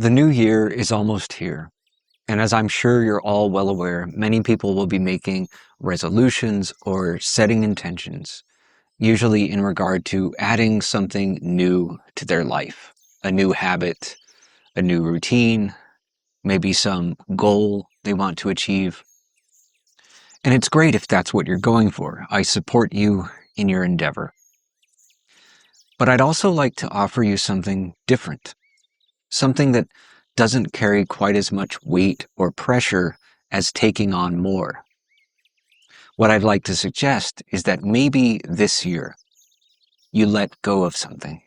The new year is almost here, and as I'm sure you're all well aware, many people will be making resolutions or setting intentions, usually in regard to adding something new to their life, a new habit, a new routine, maybe some goal they want to achieve. And it's great if that's what you're going for. I support you in your endeavor. But I'd also like to offer you something different. Something that doesn't carry quite as much weight or pressure as taking on more. What I'd like to suggest is that maybe this year you let go of something.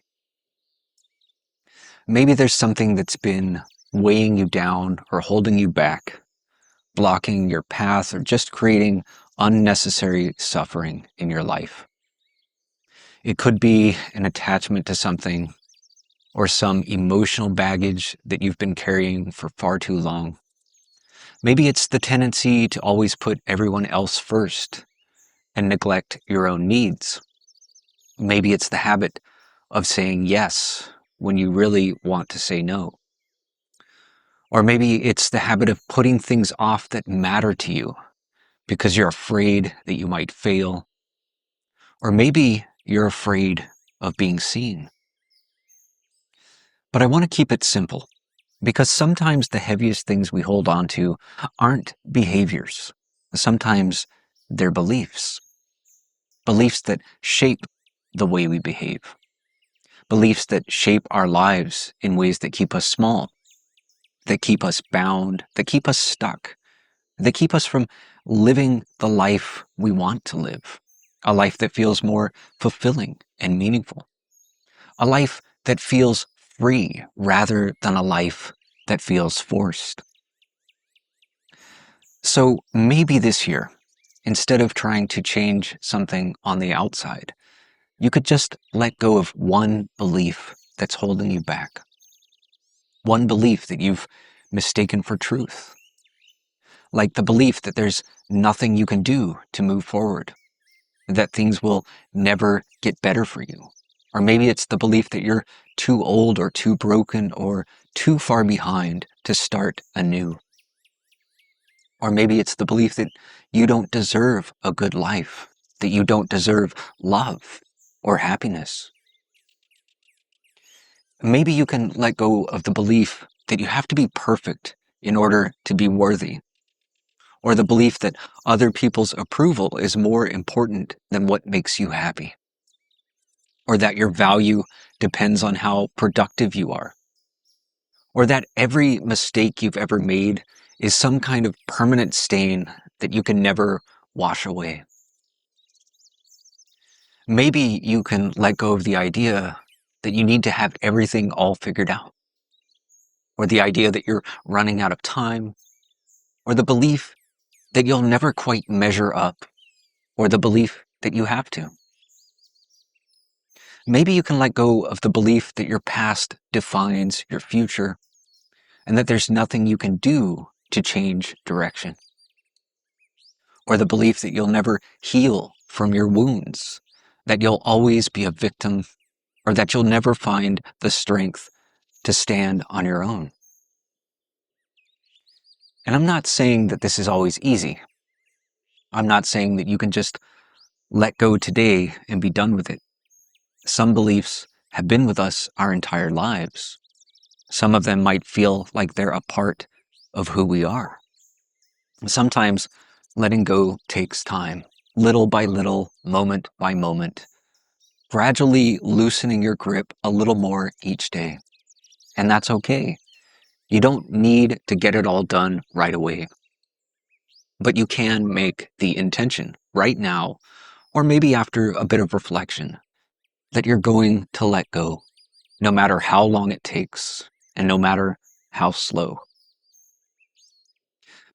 Maybe there's something that's been weighing you down or holding you back, blocking your path or just creating unnecessary suffering in your life. It could be an attachment to something or some emotional baggage that you've been carrying for far too long. Maybe it's the tendency to always put everyone else first and neglect your own needs. Maybe it's the habit of saying yes when you really want to say no. Or maybe it's the habit of putting things off that matter to you because you're afraid that you might fail. Or maybe you're afraid of being seen. But I want to keep it simple because sometimes the heaviest things we hold on to aren't behaviors. Sometimes they're beliefs. Beliefs that shape the way we behave. Beliefs that shape our lives in ways that keep us small, that keep us bound, that keep us stuck, that keep us from living the life we want to live. A life that feels more fulfilling and meaningful. A life that feels free rather than a life that feels forced. So maybe this year, instead of trying to change something on the outside, you could just let go of one belief that's holding you back. One belief that you've mistaken for truth. Like the belief that there's nothing you can do to move forward. That things will never get better for you. Or maybe it's the belief that you're too old or too broken or too far behind to start anew. Or maybe it's the belief that you don't deserve a good life, that you don't deserve love or happiness. Maybe you can let go of the belief that you have to be perfect in order to be worthy, or the belief that other people's approval is more important than what makes you happy, or that your value depends on how productive you are, or that every mistake you've ever made is some kind of permanent stain that you can never wash away. Maybe you can let go of the idea that you need to have everything all figured out, or the idea that you're running out of time, or the belief that you'll never quite measure up, or the belief that you have to. Maybe you can let go of the belief that your past defines your future, and that there's nothing you can do to change direction. Or the belief that you'll never heal from your wounds, that you'll always be a victim, or that you'll never find the strength to stand on your own. And I'm not saying that this is always easy. I'm not saying that you can just let go today and be done with it. Some beliefs have been with us our entire lives. Some of them might feel like they're a part of who we are. Sometimes letting go takes time, little by little, moment by moment, gradually loosening your grip a little more each day. And that's okay. You don't need to get it all done right away. But you can make the intention right now, or maybe after a bit of reflection, that you're going to let go, no matter how long it takes, and no matter how slow.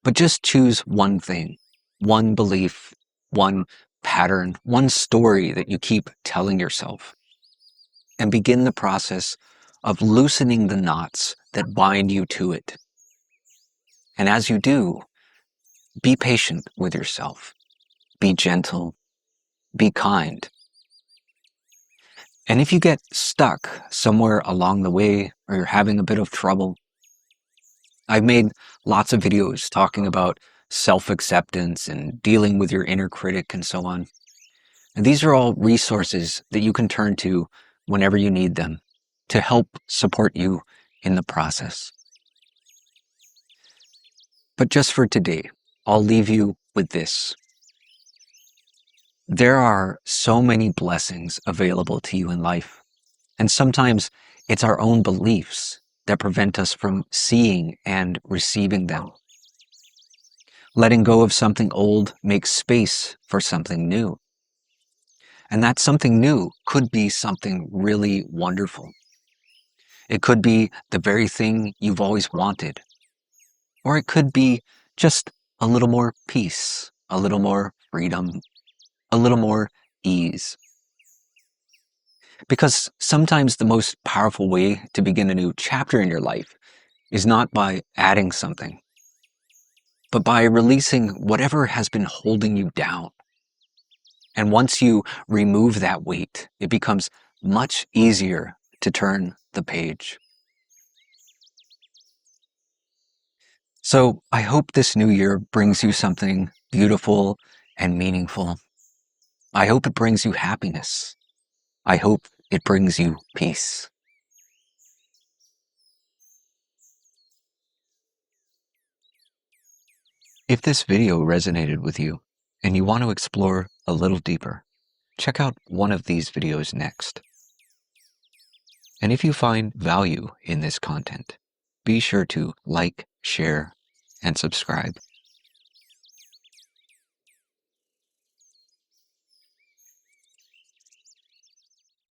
But just choose one thing, one belief, one pattern, one story that you keep telling yourself, and begin the process of loosening the knots that bind you to it. And as you do, be patient with yourself. Be gentle. Be kind. And if you get stuck somewhere along the way, or you're having a bit of trouble, I've made lots of videos talking about self-acceptance and dealing with your inner critic and so on. And these are all resources that you can turn to whenever you need them to help support you in the process. But just for today, I'll leave you with this. There are so many blessings available to you in life, and sometimes it's our own beliefs that prevent us from seeing and receiving them. Letting go of something old makes space for something new. And that something new could be something really wonderful. It could be the very thing you've always wanted. Or it could be just a little more peace, a little more freedom, a little more ease. Because sometimes the most powerful way to begin a new chapter in your life is not by adding something, but by releasing whatever has been holding you down. And once you remove that weight, it becomes much easier to turn the page. So I hope this new year brings you something beautiful and meaningful. I hope it brings you happiness. I hope it brings you peace. If this video resonated with you and you want to explore a little deeper, check out one of these videos next. And if you find value in this content, be sure to like, share, and subscribe.